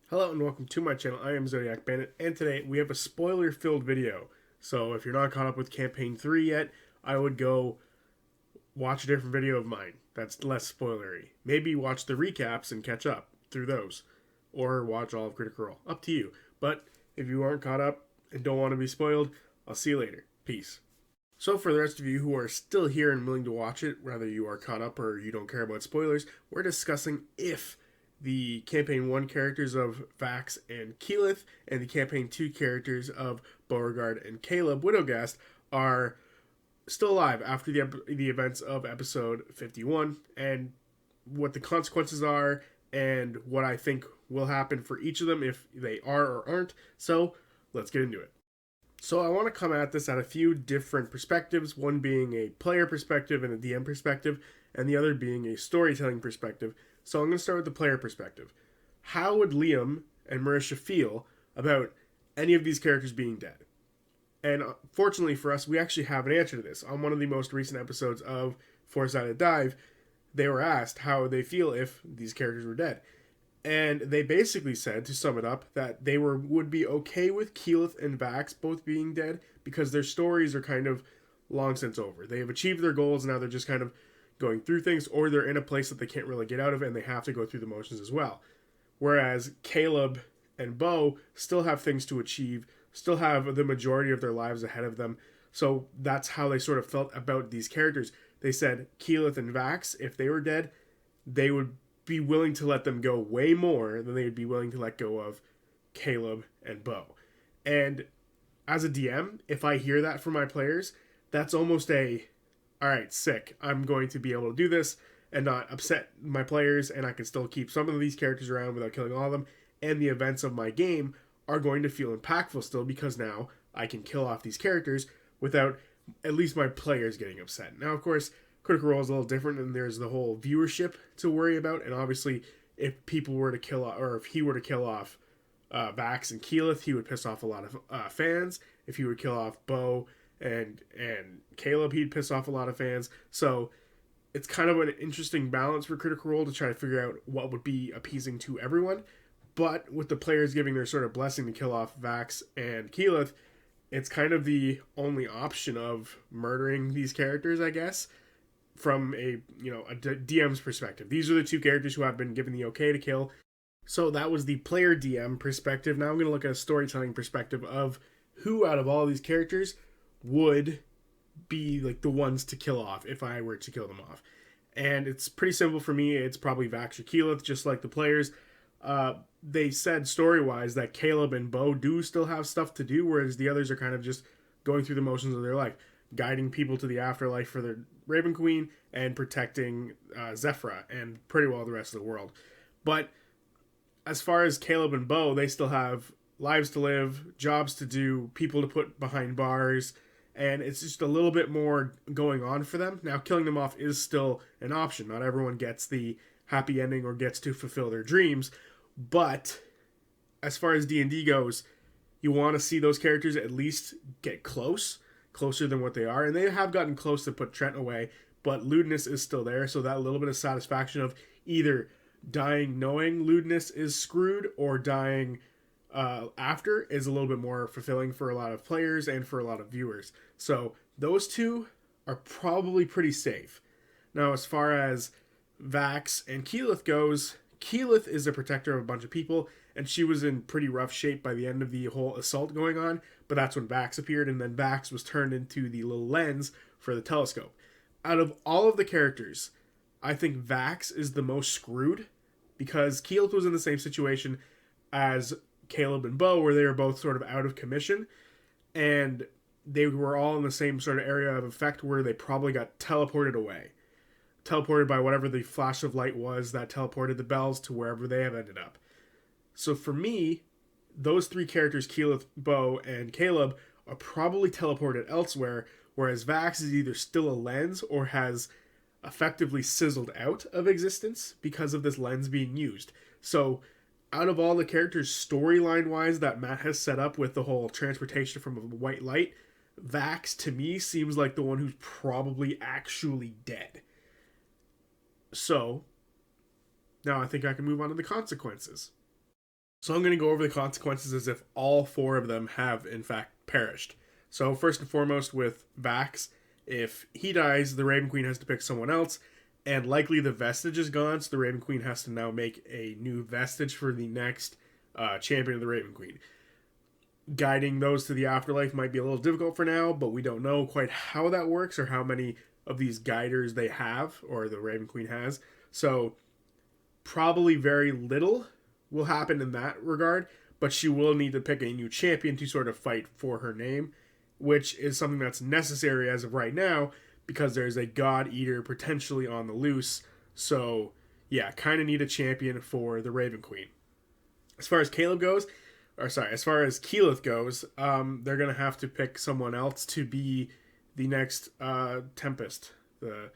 Hello and welcome to my channel. I am Zodiac Bandit, and today we have a spoiler-filled video. So if you're not caught up with Campaign 3 yet, I would go watch a different video of mine that's less spoilery. Maybe watch the recaps and catch up through those. Or watch all of Critical Role. Up to you. But if you aren't caught up and don't want to be spoiled, I'll see you later. Peace. So for the rest of you who are still here and willing to watch it, whether you are caught up or you don't care about spoilers, we're discussing if the Campaign 1 characters of Vax and Keyleth and the Campaign 2 characters of Beauregard and Caleb Widowgast are still alive after the events of episode 51, and what the consequences are and what I think will happen for each of them if they are or aren't. So let's get into it. So I want to come at this at a few different perspectives, one being a player perspective and a DM perspective, and the other being a storytelling perspective. So I'm going to start with the player perspective. How would Liam and Marisha feel about any of these characters being dead? And fortunately for us, we actually have an answer to this. On one of the most recent episodes of Four-Sided Dive, they were asked how they feel if these characters were dead. And they basically said, to sum it up, that they would be okay with Keyleth and Vax both being dead because their stories are kind of long since over. They have achieved their goals, now they're just kind of going through things, or they're in a place that they can't really get out of and they have to go through the motions as well. Whereas Caleb and Beau still have things to achieve, still have the majority of their lives ahead of them. So that's how they sort of felt about these characters. They said Keyleth and Vax, if they were dead, they would be willing to let them go way more than they would be willing to let go of Caleb and Beau. And as a DM, if I hear that from my players, that's almost all right, sick. I'm going to be able to do this and not upset my players, and I can still keep some of these characters around without killing all of them. And the events of my game are going to feel impactful still because now I can kill off these characters without at least my players getting upset. Now, of course, Critical Role is a little different, and there's the whole viewership to worry about. And obviously, if people were to kill, or if he were to kill off Vax and Keyleth, he would piss off a lot of fans. If he would kill off Beau and Caleb, he'd piss off a lot of fans. So it's kind of an interesting balance for Critical Role to try to figure out what would be appeasing to everyone. But with the players giving their sort of blessing to kill off Vax and Keyleth, it's kind of the only option of murdering these characters, I guess, from a DM's perspective. These are the two characters who have been given the okay to kill. So that was the player DM perspective. Now I'm going to look at a storytelling perspective of who out of all these characters would be like the ones to kill off if I were to kill them off. And it's pretty simple for me. It's probably Vax or Keyleth, just like the players. They said story-wise that Caleb and Beau do still have stuff to do, whereas the others are kind of just going through the motions of their life, guiding people to the afterlife for their Raven Queen and protecting Zephyra and pretty well the rest of the world. But as far as Caleb and Beau, they still have lives to live, jobs to do, people to put behind bars, and it's just a little bit more going on for them. Now, killing them off is still an option. Not everyone gets the happy ending or gets to fulfill their dreams, but as far as D&D goes, you want to see those characters at least get closer than what they are, and they have gotten close to put Trent away, but lewdness is still there, so that little bit of satisfaction of either dying knowing lewdness is screwed or dying after is a little bit more fulfilling for a lot of players and for a lot of viewers. So those two are probably pretty safe. Now, as far as Vax and Keyleth goes, Keyleth is a protector of a bunch of people, and she was in pretty rough shape by the end of the whole assault going on, but that's when Vax appeared, and then Vax was turned into the little lens for the telescope. Out of all of the characters, I think Vax is the most screwed, because Keyleth was in the same situation as Caleb and Beau, where they were both sort of out of commission, and they were all in the same sort of area of effect where they probably got teleported away. Teleported by whatever the flash of light was that teleported the bells to wherever they have ended up. So for me, those three characters, Keyleth, Beau, and Caleb, are probably teleported elsewhere, whereas Vax is either still a lens or has effectively sizzled out of existence because of this lens being used. So out of all the characters storyline-wise that Matt has set up with the whole transportation from a white light, Vax, to me, seems like the one who's probably actually dead. So, now I think I can move on to the consequences. So I'm going to go over the consequences as if all 4 of them have, in fact, perished. So first and foremost with Vax, if he dies, the Raven Queen has to pick someone else, and likely the vestige is gone, so the Raven Queen has to now make a new vestige for the next champion of the Raven Queen. Guiding those to the afterlife might be a little difficult for now, but we don't know quite how that works or how many of these guiders they have, or the Raven Queen has. So probably very little will happen in that regard, but she will need to pick a new champion to sort of fight for her name, which is something that's necessary as of right now because there's a God Eater potentially on the loose. So yeah, kind of need a champion for the Raven Queen. As far as Caleb goes, as far as Keyleth goes, they're gonna have to pick someone else to be the next Tempest, the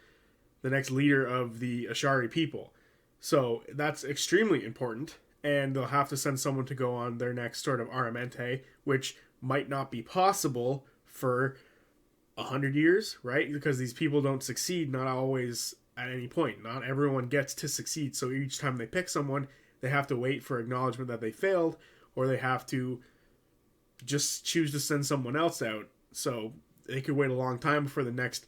next leader of the Ashari people. So that's extremely important, and they'll have to send someone to go on their next sort of Aramente, which might not be possible for 100 years, right? Because these people don't succeed, not always at any point. Not everyone gets to succeed, so each time they pick someone, they have to wait for acknowledgement that they failed, or they have to just choose to send someone else out. So they could wait a long time before the next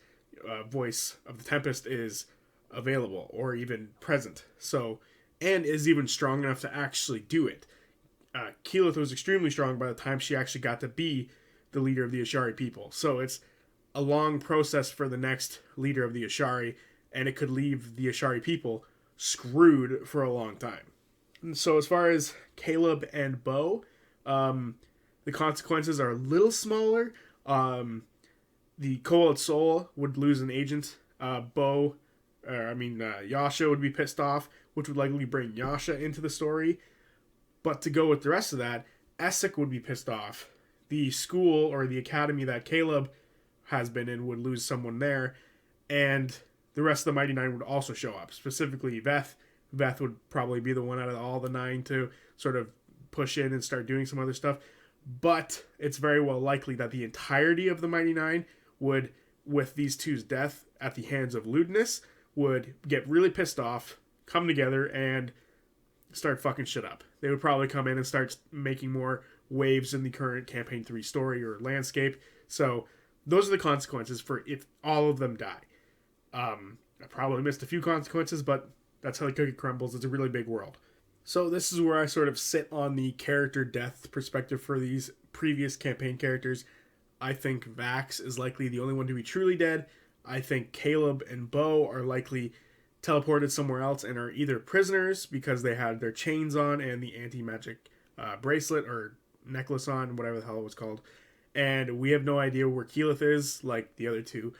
voice of the Tempest is available or even present. So, and is even strong enough to actually do it. Keyleth was extremely strong by the time she actually got to be the leader of the Ashari people. So it's a long process for the next leader of the Ashari, and it could leave the Ashari people screwed for a long time. And so as far as Caleb and Bo, the consequences are a little smaller. The Kobold Soul would lose an agent. Yasha would be pissed off, which would likely bring Yasha into the story. But to go with the rest of that, Essek would be pissed off. The school or the academy that Caleb has been in would lose someone there, and the rest of the Mighty Nine would also show up. Specifically, Veth. Veth would probably be the one out of all the 9 to sort of push in and start doing some other stuff. But it's very well likely that the entirety of the Mighty Nine would, with these two's death at the hands of lewdness, would get really pissed off, come together, and start fucking shit up. They would probably come in and start making more waves in the current Campaign 3 story or landscape. So those are the consequences for if all of them die. I probably missed a few consequences, but that's how the cookie crumbles. It's a really big world. So this is where I sort of sit on the character death perspective for these previous campaign characters. I think Vax is likely the only one to be truly dead. I think Caleb and Bo are likely teleported somewhere else and are either prisoners because they had their chains on and the anti-magic bracelet or necklace on, whatever the hell it was called. And we have no idea where Keyleth is, like the other two.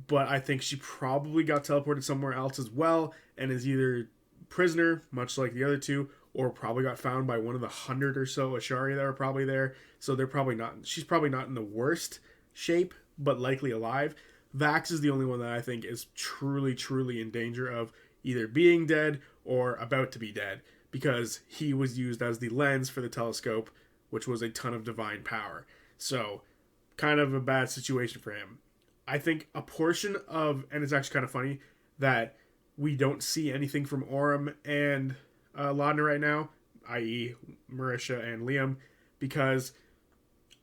But I think she probably got teleported somewhere else as well and is either prisoner, much like the other two, or probably got found by one of the 100 or so Ashari that are probably there. So they're probably not, she's probably not in the worst shape, but likely alive. Vax is the only one that I think is truly, truly in danger of either being dead or about to be dead, because he was used as the lens for the telescope, which was a ton of divine power. So kind of a bad situation for him. I think a portion of, and it's actually kind of funny that we don't see anything from Orym and Laudna right now, i.e. Marisha and Liam, because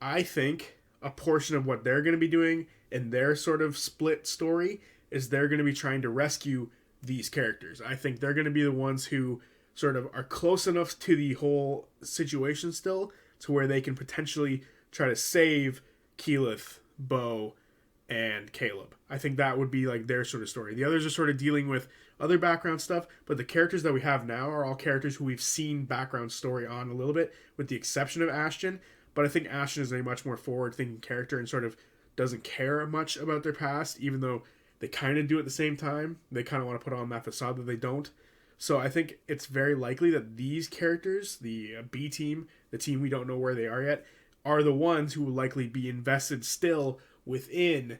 I think a portion of what they're going to be doing in their sort of split story is they're going to be trying to rescue these characters. I think they're going to be the ones who sort of are close enough to the whole situation still to where they can potentially try to save Keyleth, Bo, and Caleb. I think that would be like their sort of story. The others are sort of dealing with other background stuff, but the characters that we have now are all characters who we've seen background story on a little bit, with the exception of Ashton. But I think Ashton is a much more forward-thinking character and sort of doesn't care much about their past, even though they kind of do at the same time. They kind of want to put on that facade that they don't. So I think it's very likely that these characters, the B team, the team we don't know where they are yet, are the ones who will likely be invested still within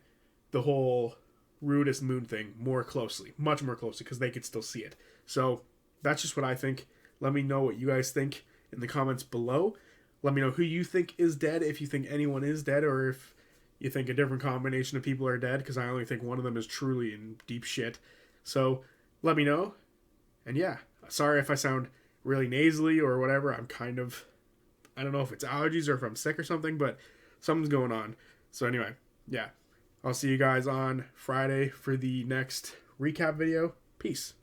the whole Rudis Moon thing more closely, much more closely, because they could still see it. So that's just what I think. Let me know what you guys think in the comments below. Let me know who you think is dead, if you think anyone is dead, or if you think a different combination of people are dead, because I only think one of them is truly in deep shit. So let me know. And yeah, sorry if I sound really nasally or whatever. I don't know if it's allergies or if I'm sick or something, but something's going on. So anyway, yeah. I'll see you guys on Friday for the next recap video. Peace.